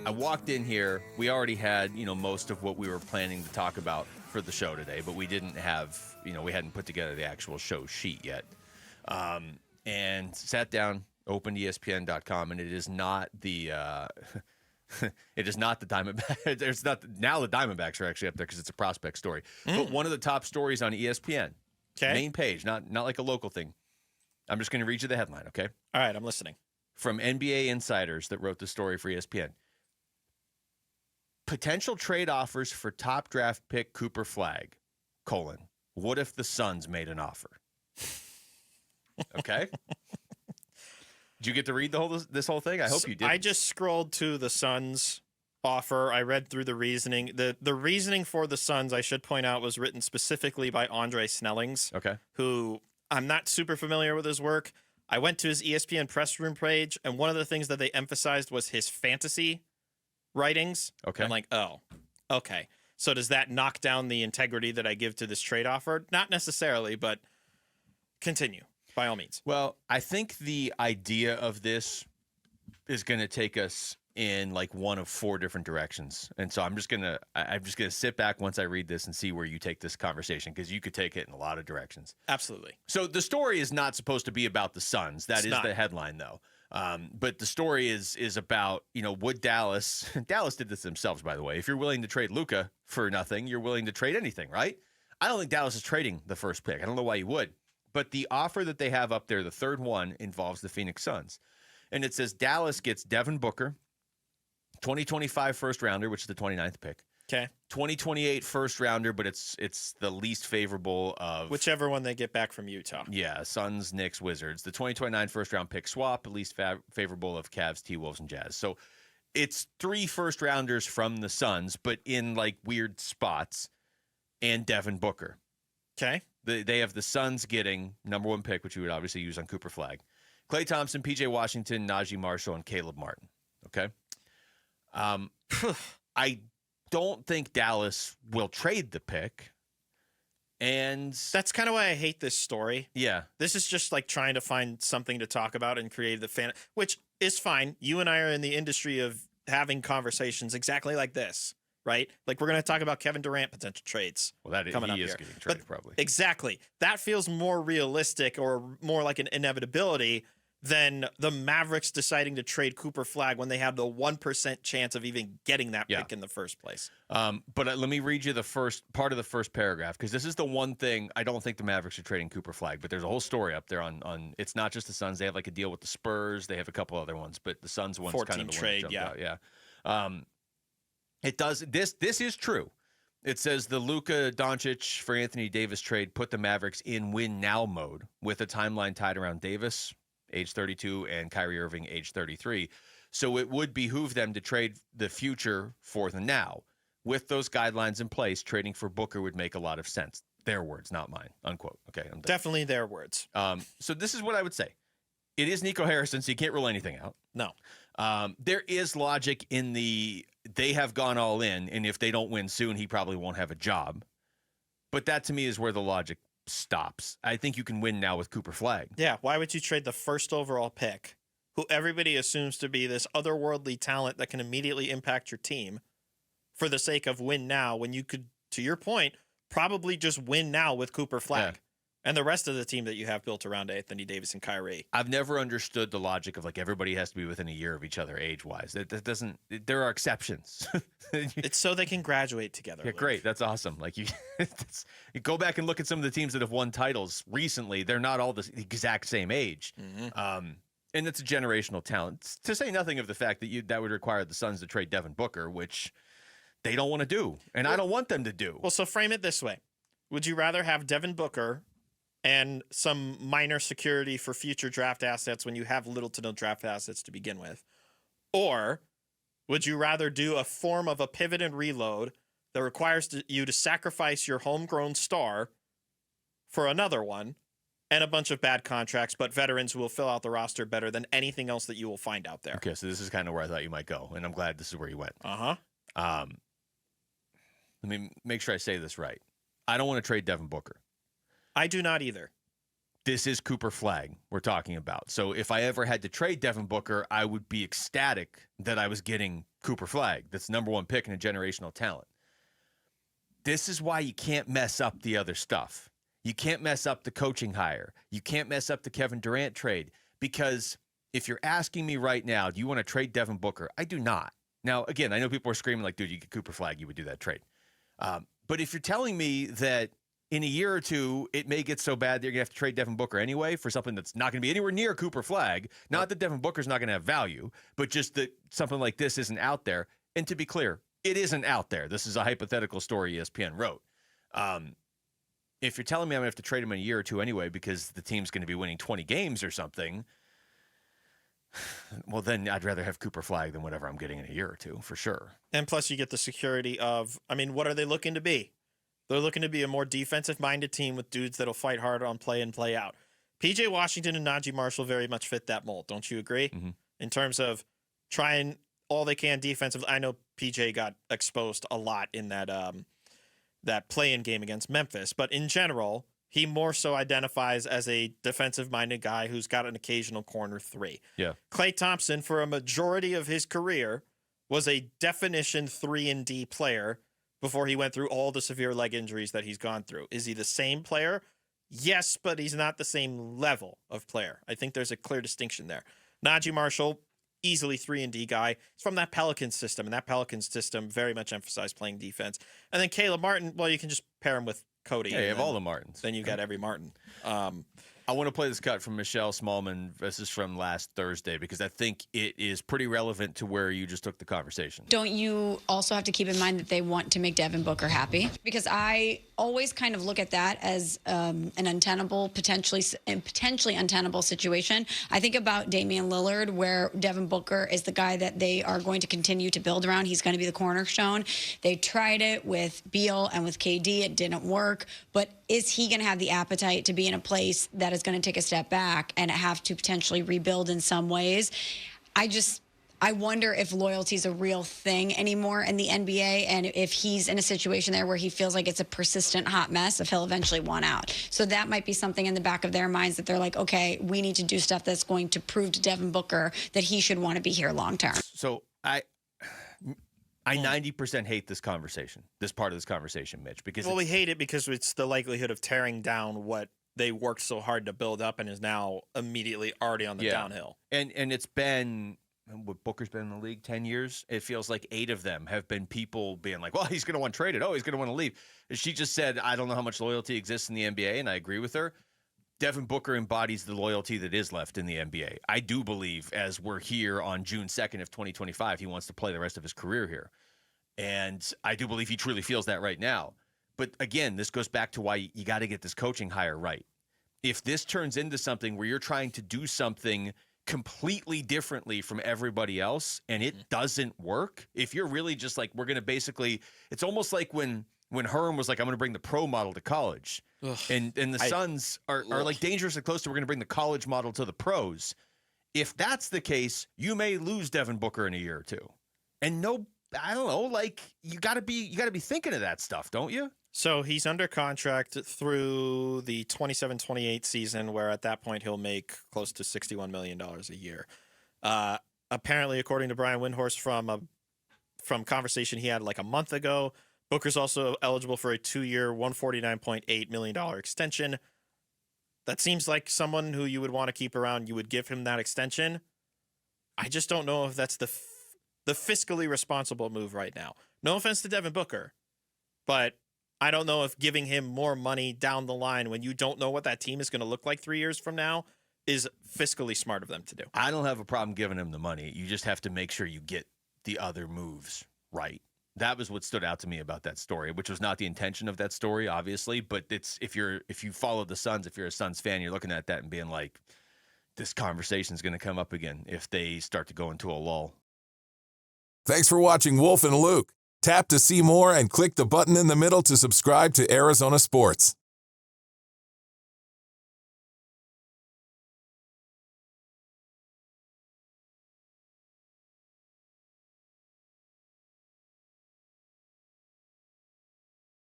I walked in here. We already had, most of what we were planning to talk about for the show today, but we didn't have, we hadn't put together the actual show sheet yet. And sat down, opened ESPN.com, and it is not the it is not the Diamondbacks. There's not now the Diamondbacks are actually up there because it's a prospect story. But one of the top stories on ESPN, main page, not like a local thing. I'm just going to read you the headline, okay? All right, I'm listening. From NBA insiders that wrote the story for ESPN. Potential trade offers for top draft pick Cooper Flagg, what if the Suns made an offer? Okay. Did you get to read this whole thing? I hope you did. I just scrolled to the Suns offer. I read through the reasoning. The reasoning for the Suns, I should point out, was written specifically by Andre Snellings, who I'm not super familiar with his work. I went to his ESPN press room page, and one of the things that they emphasized was his fantasy writings. Okay. I'm like, oh, okay. So does that knock down the integrity that I give to this trade offer? Not necessarily, but continue, by all means. Well, I think the idea of this is going to take us in like one of four different directions. And so I'm just going to sit back once I read this and see where you take this conversation, because you could take it in a lot of directions. Absolutely. So the story is not supposed to be about the Suns. That is the headline, though. But the story is about, would Dallas did this themselves, by the way. If you're willing to trade Luka for nothing, you're willing to trade anything, right? I don't think Dallas is trading the first pick. I don't know why you would. But the offer that they have up there, the third one, involves the Phoenix Suns. And it says Dallas gets Devin Booker, 2025 first rounder, which is the 29th pick. Okay. 2028 first rounder, but it's the least favorable of whichever one they get back from Utah. Yeah, Suns, Knicks, Wizards. The 2029 first round pick swap, least favorable of Cavs, T-Wolves, and Jazz. So it's 3 first rounders from the Suns, but in like weird spots, and Devin Booker. Okay. They have the Suns getting number 1 pick, which you would obviously use on Cooper Flagg. Klay Thompson, PJ Washington, Najee Marshall, and Caleb Martin. Okay. I don't think Dallas will trade the pick. And that's kind of why I hate this story. Yeah. This is just like trying to find something to talk about and create the fan, which is fine. You and I are in the industry of having conversations exactly like this, right? Like we're going to talk about Kevin Durant potential trades. Well, that coming up he is here. getting traded, probably. Exactly. That feels more realistic or more like an inevitability than the Mavericks deciding to trade Cooper Flagg when they have the 1% chance of even getting that pick in the first place. But let me read you the first part of the first paragraph, because this is the one thing I don't think the Mavericks are trading Cooper Flagg, but there's a whole story up there on it's not just the Suns. They have like a deal with the Spurs. They have a couple other ones, but the Suns one's kind of the trade, one that jumped out. Yeah. It does. This is true. It says the Luka Doncic for Anthony Davis trade put the Mavericks in win now mode with a timeline tied around Davis, age 32, and Kyrie Irving, age 33. So it would behoove them to trade the future for the now. With those guidelines in place, trading for Booker would make a lot of sense. Their words, not mine, unquote. Okay, I'm done. Definitely their words. So this is what I would say. It is Nico Harrison, so you can't rule anything out. No. There is logic in they have gone all in, and if they don't win soon, he probably won't have a job. But that, to me, is where the logic stops. I think you can win now with Cooper Flagg. Yeah, why would you trade the first overall pick, who everybody assumes to be this otherworldly talent that can immediately impact your team, for the sake of win now, when you could, to your point, probably just win now with Cooper Flagg and the rest of the team that you have built around Anthony Davis and Kyrie? I've never understood the logic of like everybody has to be within a year of each other age-wise. That doesn't. There are exceptions. It's so they can graduate together. Yeah, great. That's awesome. Like you go back and look at some of the teams that have won titles recently. They're not all the exact same age. Mm-hmm. And it's a generational talent. To say nothing of the fact that would require the Suns to trade Devin Booker, which they don't want to do, and I don't want them to do. Well, so frame it this way: would you rather have Devin Booker and some minor security for future draft assets when you have little to no draft assets to begin with? Or would you rather do a form of a pivot and reload that requires you to sacrifice your homegrown star for another one and a bunch of bad contracts, but veterans who will fill out the roster better than anything else that you will find out there? Okay, so this is kind of where I thought you might go, and I'm glad this is where you went. Let me make sure I say this right. I don't want to trade Devin Booker. I do not either. this is Cooper Flagg we're talking about. So if I ever had to trade Devin Booker, I would be ecstatic that I was getting Cooper Flagg. That's number one pick and a generational talent. This is why you can't mess up the other stuff. You can't mess up the coaching hire. You can't mess up the Kevin Durant trade, because if you're asking me right now, do you want to trade Devin Booker? I do not. Now, again, I know people are screaming like, dude, you get Cooper Flagg, you would do that trade. But if you're telling me that in a year or two, it may get so bad that you're going to have to trade Devin Booker anyway for something that's not going to be anywhere near Cooper Flagg, not that Devin Booker's not going to have value, but just that something like this isn't out there. And to be clear, it isn't out there. This is a hypothetical story ESPN wrote. If you're telling me I'm going to have to trade him in a year or two anyway because the team's going to be winning 20 games or something, well, then I'd rather have Cooper Flagg than whatever I'm getting in a year or two, for sure. And plus you get the security of, I mean, what are they looking to be? They're looking to be a more defensive-minded team with dudes that'll fight hard on play and play out. P.J. Washington and Najee Marshall very much fit that mold. Don't you agree? Mm-hmm. In terms of trying all they can defensively. I know P.J. got exposed a lot in that play-in game against Memphis, but in general, he more so identifies as a defensive-minded guy who's got an occasional corner three. Yeah. Klay Thompson, for a majority of his career, was a definition 3-and-D player before he went through all the severe leg injuries that he's gone through. Is he the same player? Yes, but he's not the same level of player. I think there's a clear distinction there. Najee Marshall, easily 3-and-D guy. He's from that Pelicans system, and that Pelicans system very much emphasized playing defense. And then Caleb Martin, well, you can just pair him with Cody. Yeah, you have all the Martins. Then you got every Martin. I want to play this cut from Michelle Smallman. This is from last Thursday because I think it is pretty relevant to where you just took the conversation. Don't you also have to keep in mind that they want to make Devin Booker happy? Because I always kind of look at that as an untenable, potentially untenable situation. I think about Damian Lillard, where Devin Booker is the guy that they are going to continue to build around. He's going to be the cornerstone. They tried it with Beal and with KD. It didn't work. But is he going to have the appetite to be in a place that is going to take a step back and have to potentially rebuild in some ways? I wonder if loyalty is a real thing anymore in the NBA, and if he's in a situation there where he feels like it's a persistent hot mess, if he'll eventually want out. So that might be something in the back of their minds, that they're like, okay, we need to do stuff that's going to prove to Devin Booker that he should want to be here long term. So I 90% hate this conversation, this part of this conversation, Mitch, because we hate it because it's the likelihood of tearing down what they worked so hard to build up and is now immediately already on the downhill. And it's been, what, Booker's been in the league 10 years. It feels like 8 of them have been people being like, well, he's going to want traded. Oh, he's going to want to leave. She just said, I don't know how much loyalty exists in the NBA, and I agree with her. Devin Booker embodies the loyalty that is left in the NBA. I do believe, as we're here on June 2nd of 2025, he wants to play the rest of his career here. And I do believe he truly feels that right now. But again, this goes back to why you got to get this coaching hire right. If this turns into something where you're trying to do something completely differently from everybody else and it doesn't work, if you're really just like, we're going to basically, it's almost like when Herm was like, I'm going to bring the pro model to college. And the Suns are like dangerously close to, we're going to bring the college model to the pros. If that's the case, you may lose Devin Booker in a year or two. And I don't know, like you got to be thinking of that stuff, don't you? So he's under contract through the 27-28 season, where at that point he'll make close to $61 million a year. Apparently, according to Brian Windhorst, from conversation he had like a month ago, Booker's also eligible for a 2-year, $149.8 million extension. That seems like someone who you would want to keep around. You would give him that extension. I just don't know if that's the fiscally responsible move right now. No offense to Devin Booker, but I don't know if giving him more money down the line when you don't know what that team is going to look like 3 years from now is fiscally smart of them to do. I don't have a problem giving him the money. You just have to make sure you get the other moves right. That was what stood out to me about that story, which was not the intention of that story, obviously. But it's if you follow the Suns, if you're a Suns fan, you're looking at that and being like, this conversation is going to come up again if they start to go into a lull. Thanks for watching Wolf and Luke. Tap to see more and click the button in the middle to subscribe to Arizona Sports.